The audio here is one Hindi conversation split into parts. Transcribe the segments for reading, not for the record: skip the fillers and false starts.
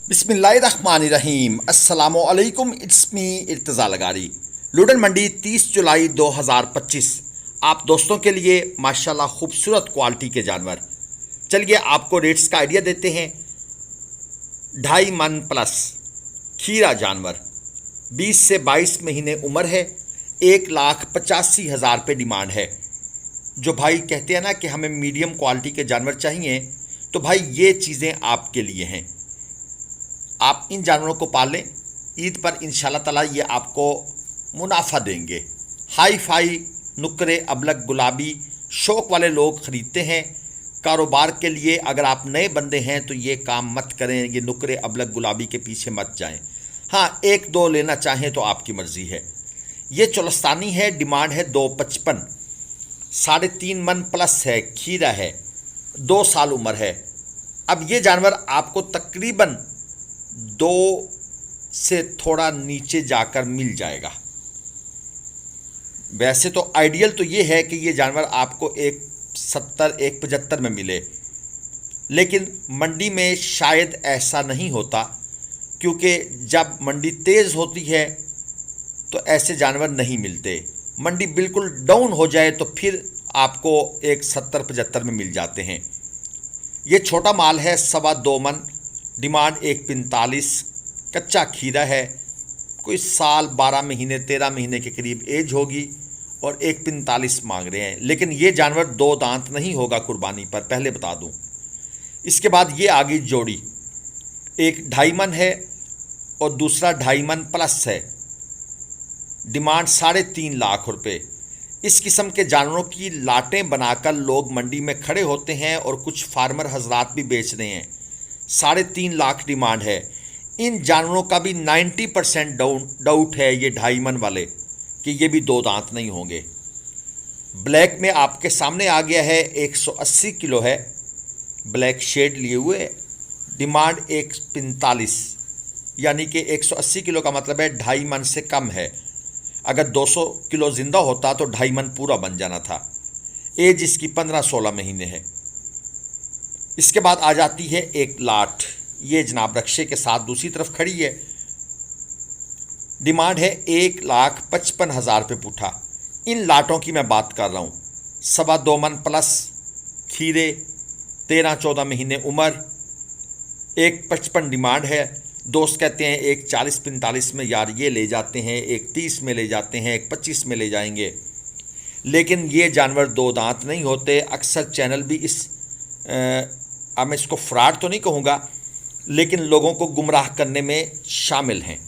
बिस्मिल्लाहिर्रहमानिर्रहीम अस्सलामुअलैकुम। It's me Irtaza Lagari. लुडन मंडी 30 जुलाई 2025। आप दोस्तों के लिए माशाल्लाह खूबसूरत क्वालिटी के जानवर। चलिए आपको रेट्स का आइडिया देते हैं। 2.5 मन प्लस खीरा जानवर, 20 से 22 महीने उम्र है। 1,85,000 पे डिमांड है। जो भाई कहते हैं ना कि हमें मीडियम क्वालिटी के जानवर चाहिए, तो भाई ये चीज़ें आपके लिए हैं। आप इन जानवरों को पाल लें, ईद पर इंशाल्लाह ताला ये आपको मुनाफा देंगे। हाई फाई नुकरे अबलग गुलाबी शौक़ वाले लोग ख़रीदते हैं। कारोबार के लिए अगर आप नए बंदे हैं तो ये काम मत करें, ये नुकरे अबलग गुलाबी के पीछे मत जाएं। हाँ, 1-2 लेना चाहें तो आपकी मर्ज़ी है। ये चोलस्तानी है, डिमांड है 2.55, 3.5 मन प्लस है, खीरा है, 2 साल उम्र है। अब ये जानवर आपको तकरीबन 2 से थोड़ा नीचे जाकर मिल जाएगा। वैसे तो आइडियल तो ये है कि ये जानवर आपको 1.70-1.75 में मिले, लेकिन मंडी में शायद ऐसा नहीं होता, क्योंकि जब मंडी तेज़ होती है तो ऐसे जानवर नहीं मिलते। मंडी बिल्कुल डाउन हो जाए तो फिर आपको 1.70-75 में मिल जाते हैं। ये छोटा माल है, 2.25 मन, डिमांड 1.45, कच्चा खीरा है, कोई साल 12 महीने 13 महीने के करीब एज होगी और 1.45 मांग रहे हैं। लेकिन ये जानवर 2 दांत नहीं होगा कुर्बानी पर, पहले बता दूं। इसके बाद ये आगे जोड़ी, एक 2.5 मन है और दूसरा 2.5 मन प्लस है, डिमांड 3.5 लाख रुपए। इस किस्म के जानवरों की लाटें बनाकर लोग मंडी में खड़े होते हैं और कुछ फार्मर हजरात भी बेच रहे हैं। 3.5 लाख डिमांड है। इन जानवरों का भी 90% डाउट है, ये 2.5 मन वाले, कि ये भी 2 दांत नहीं होंगे। ब्लैक में आपके सामने आ गया है, 180 किलो है, ब्लैक शेड लिए हुए, डिमांड 1.45, यानी कि 180 किलो का मतलब है 2.5 मन से कम है। अगर 200 किलो ज़िंदा होता तो 2.5 मन पूरा बन जाना था। एज इसकी 15-16 महीने है। इसके बाद आ जाती है एक लाट, ये जनाब रक्षे के साथ दूसरी तरफ खड़ी है, डिमांड है 1,55,000 पे पूठा। इन लाटों की मैं बात कर रहा हूँ। 2.25 मन प्लस खीरे, 13-14 महीने उम्र, 1.55 डिमांड है। दोस्त कहते हैं 1.40-45 में यार ये ले जाते हैं, 1.30 में ले जाते हैं, 1.25 में ले जाएंगे। लेकिन ये जानवर 2 दांत नहीं होते। अक्सर चैनल भी मैं इसको फ्रॉड तो नहीं कहूँगा, लेकिन लोगों को गुमराह करने में शामिल हैं।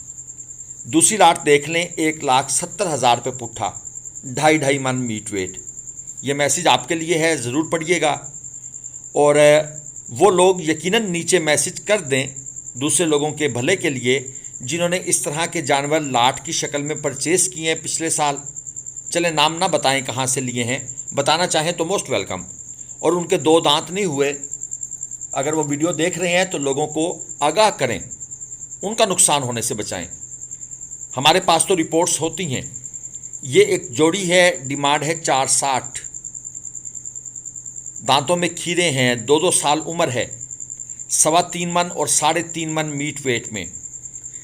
दूसरी लाट देख लें, 1,70,000 पे पुट्ठा, 2.5 मन मीट वेट। ये मैसेज आपके लिए है, ज़रूर पढ़िएगा। और वो लोग यकीनन नीचे मैसेज कर दें दूसरे लोगों के भले के लिए, जिन्होंने इस तरह के जानवर लाट की शक्ल में परचेज़ किए हैं पिछले साल। चले नाम ना बताएं कहाँ से लिए हैं, बताना चाहें तो मोस्ट वेलकम। और उनके 2 दांत नहीं हुए, अगर वो वीडियो देख रहे हैं तो लोगों को आगाह करें, उनका नुकसान होने से बचाएं। हमारे पास तो रिपोर्ट्स होती हैं। ये एक जोड़ी है, डिमांड है 4.60, दांतों में खीरे हैं, 2-2 साल उम्र है, 3.25 मन और 3.5 मन मीट वेट में।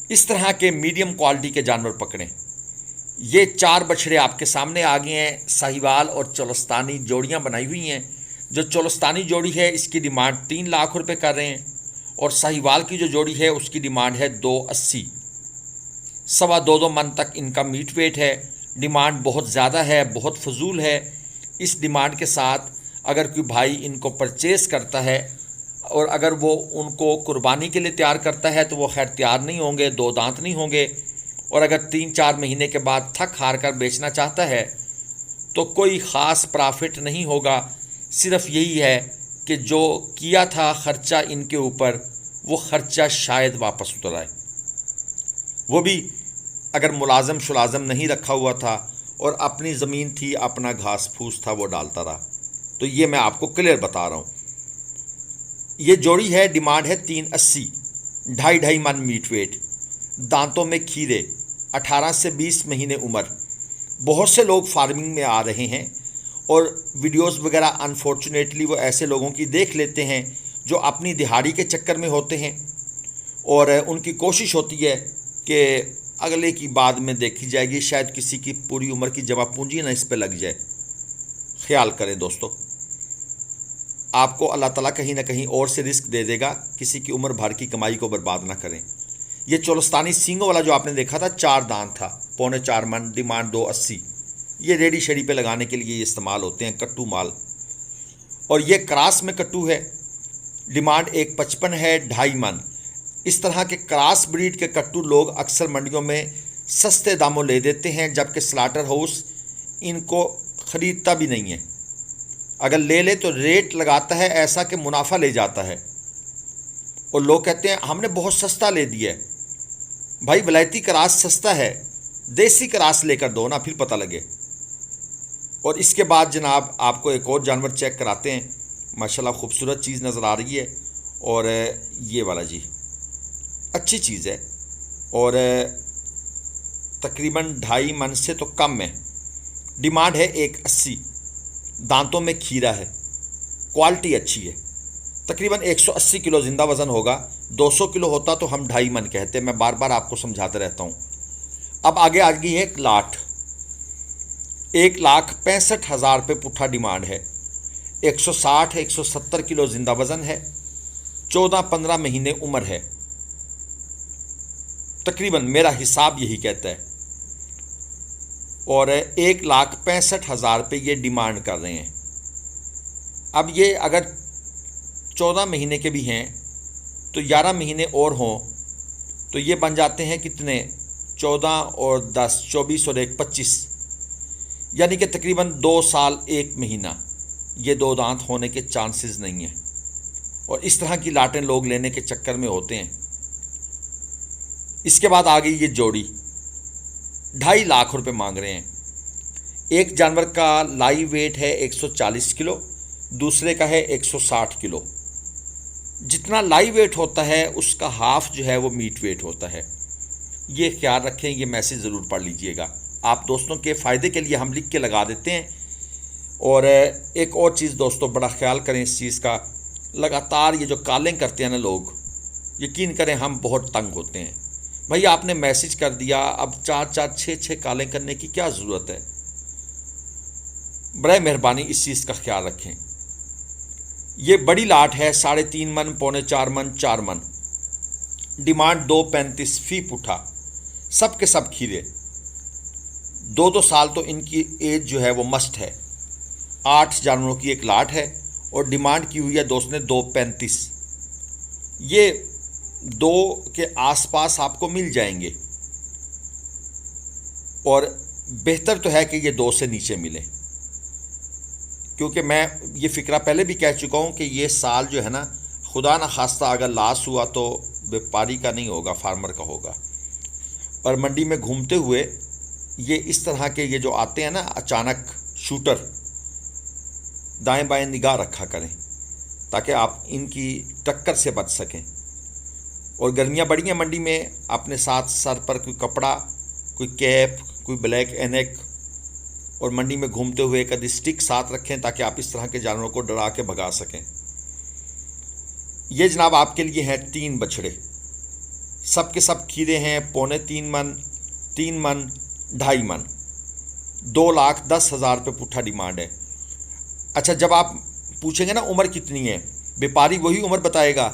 इस तरह के मीडियम क्वालिटी के जानवर पकड़ें। ये 4 बछड़े आपके सामने आ गए हैं। साहिवाल और चोलस्तानी जोड़ियां बनाई हुई हैं। जो चोलस्तानी जोड़ी है इसकी डिमांड 3 लाख रुपए कर रहे हैं, और साहिवाल की जो जोड़ी है उसकी डिमांड है 2.80, 2.25 मन तक इनका मीट वेट है। डिमांड बहुत ज़्यादा है, बहुत फजूल है। इस डिमांड के साथ अगर कोई भाई इनको परचेज़ करता है और अगर वो उनको कुर्बानी के लिए तैयार करता है तो वो खैर तैयार नहीं होंगे, 2 दांत नहीं होंगे। और अगर 3-4 महीने के बाद थक हार कर बेचना चाहता है तो कोई ख़ास प्रॉफिट नहीं होगा। सिर्फ यही है कि जो किया था ख़र्चा इनके ऊपर, वो ख़र्चा शायद वापस उतर आए। वो भी अगर मुलाजम शुलाजम नहीं रखा हुआ था और अपनी ज़मीन थी, अपना घास फूस था, वो डालता रहा। तो ये मैं आपको क्लियर बता रहा हूँ। ये जोड़ी है, डिमांड है 3.80, 2.5 मन मीट वेट, दांतों में खीरे, 18 से 20 महीने उम्र। बहुत से लोग फार्मिंग में आ रहे हैं और वीडियोस वगैरह अनफॉर्चुनेटली वो ऐसे लोगों की देख लेते हैं जो अपनी दिहाड़ी के चक्कर में होते हैं और उनकी कोशिश होती है कि अगले की बाद में देखी जाएगी, शायद किसी की पूरी उम्र की जमा पूंजी ना इस पे लग जाए। ख्याल करें दोस्तों, आपको अल्लाह ताला कहीं ना कहीं और से रिस्क दे देगा, किसी की उम्र भर की कमाई को बर्बाद ना करें। ये चोलस्तानी सींगों वाला जो आपने देखा था, 4 दांत था, 4.25 मन, डिमांड 280। ये रेडी शेडी पे लगाने के लिए इस्तेमाल होते हैं, कट्टू माल। और ये क्रॉस में कट्टू है, डिमांड 155 है, 2.5 मन। इस तरह के क्रॉस ब्रीड के कट्टू लोग अक्सर मंडियों में सस्ते दामों ले देते हैं, जबकि स्लाटर हाउस इनको ख़रीदता भी नहीं है। अगर ले ले तो रेट लगाता है ऐसा कि मुनाफा ले जाता है, और लोग कहते हैं हमने बहुत सस्ता ले दिया है। भाई वलायती क्रॉस सस्ता है, देसी क्रॉस लेकर दो ना, फिर पता लगे। और इसके बाद जनाब आपको एक और जानवर चेक कराते हैं। माशाल्लाह खूबसूरत चीज़ नज़र आ रही है, और ये वाला जी अच्छी चीज़ है, और तकरीबन 2.5 मन से तो कम है। डिमांड है 180। दांतों में खीरा है, क्वालिटी अच्छी है। तकरीबन 180 किलो ज़िंदा वज़न होगा। 200 किलो होता तो हम 2.5 मन कहते। मैं बार बार आपको समझाते रहता हूँ। अब आगे आ गई है लाट। 1,65,000 रुपये पुट्ठा डिमांड है। 160-170 किलो ज़िंदा वज़न है। 14-15 महीने उम्र है तकरीबन, मेरा हिसाब यही कहता है। और 1,65,000 रुपये ये डिमांड कर रहे हैं। अब ये अगर 14 महीने के भी हैं तो 11 महीने और हों तो ये बन जाते हैं कितने, 14 और 10, 24 और 1, 25, यानी कि तकरीबन 2 साल 1 महीना ये 2 दांत होने के चांसेस नहीं हैं। और इस तरह की लाटें लोग लेने के चक्कर में होते हैं। इसके बाद आ गई ये जोड़ी, 2.5 लाख रुपए मांग रहे हैं। एक जानवर का लाइव वेट है 140 किलो, दूसरे का है 160 किलो। जितना लाइव वेट होता है उसका हाफ जो है वो मीट वेट होता है। ये ख्याल रखें, ये मैसेज ज़रूर पढ़ लीजिएगा। आप दोस्तों के फ़ायदे के लिए हम लिख के लगा देते हैं। और एक और चीज़ दोस्तों, बड़ा ख्याल करें इस चीज़ का। लगातार ये जो कॉलिंग करते हैं ना लोग, यकीन करें हम बहुत तंग होते हैं। भाई आपने मैसेज कर दिया, अब 4-4, 6-6 कॉलिंग करने की क्या ज़रूरत है। बड़े मेहरबानी इस चीज़ का ख्याल रखें। ये बड़ी लाट है, 3.5 मन, 4.25 मन, 4 मन। डिमांड 2.35 फी पुट्ठा। सब के सब खीरे। 2-2 साल तो इनकी एज जो है वो मस्ट है। 8 जानवरों की एक लाट है और डिमांड की हुई है दोस्त ने 2.35। ये 2 के आसपास आपको मिल जाएंगे, और बेहतर तो है कि ये 2 से नीचे मिले, क्योंकि मैं ये फ़िक्रा पहले भी कह चुका हूँ कि ये साल जो है ना, खुदा न खास्ता अगर लॉस हुआ तो व्यापारी का नहीं होगा, फार्मर का होगा। और मंडी में घूमते हुए ये इस तरह के ये जो आते हैं ना अचानक शूटर, दाएं बाएं निगाह रखा करें ताकि आप इनकी टक्कर से बच सकें। और गर्मियाँ बड़ी हैं मंडी में, अपने साथ सर पर कोई कपड़ा, कोई कैप, कोई ब्लैक एनेक, और मंडी में घूमते हुए एक आधी स्टिक साथ रखें ताकि आप इस तरह के जानवरों को डरा के भगा सकें। ये जनाब आपके लिए हैं 3 बछड़े। सब के सब खीरे हैं, 3.25 मन, 3 मन, 2.5 मन। 2,10,000 रुपये पुट्ठा डिमांड है। अच्छा, जब आप पूछेंगे ना उम्र कितनी है, व्यापारी वही उम्र बताएगा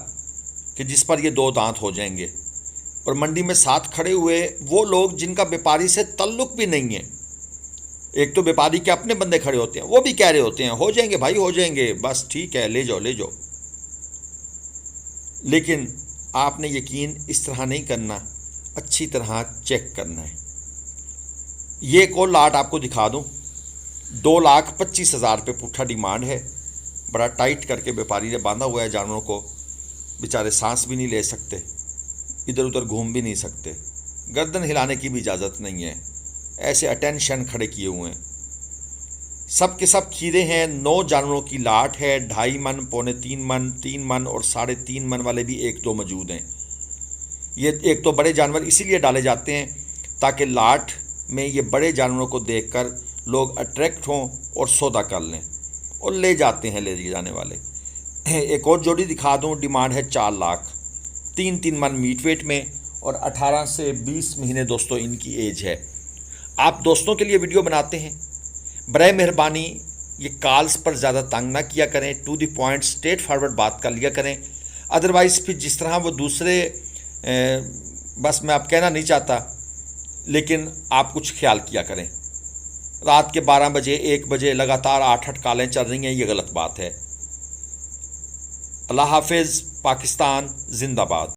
कि जिस पर ये 2 दांत हो जाएंगे। और मंडी में साथ खड़े हुए वो लोग जिनका व्यापारी से ताल्लुक़ भी नहीं है, एक तो व्यापारी के अपने बंदे खड़े होते हैं, वो भी कह रहे होते हैं हो जाएंगे भाई, हो जाएंगे, बस ठीक है, ले जाओ ले जाओ। लेकिन आपने यकीन इस तरह नहीं करना, अच्छी तरह चेक करना है। ये एक और लाट आपको दिखा दूं, 2,25,000 रुपये पुट्ठा डिमांड है। बड़ा टाइट करके व्यापारी ने बांधा हुआ है जानवरों को, बेचारे सांस भी नहीं ले सकते, इधर उधर घूम भी नहीं सकते, गर्दन हिलाने की भी इजाज़त नहीं है, ऐसे अटेंशन खड़े किए हुए हैं। सब के सब खीरे हैं। 9 जानवरों की लाट है, 2.5 मन, 3.25 मन, 3 मन और 3.5 मन वाले भी 1-2 मौजूद हैं। ये एक तो बड़े जानवर इसीलिए डाले जाते हैं ताकि लाट में ये बड़े जानवरों को देखकर लोग अट्रैक्ट हों और सौदा कर लें, और ले जाते हैं ले जाने वाले। एक और जोड़ी दिखा दूं, डिमांड है 4 लाख। 3 मन मीट वेट में और 18 से 20 महीने दोस्तों इनकी एज है। आप दोस्तों के लिए वीडियो बनाते हैं, बराए मेहरबानी ये कॉल्स पर ज़्यादा तंग ना किया करें, to the point straightforward बात कर लिया करें। अदरवाइज़ फिर जिस तरह वो दूसरे बस मैं आप कहना नहीं चाहता, लेकिन आप कुछ ख्याल किया करें। रात के 12 बजे 1 बजे लगातार 8 कॉलें चल रही हैं, ये गलत बात है। अल्लाह हाफिज़। पाकिस्तान जिंदाबाद।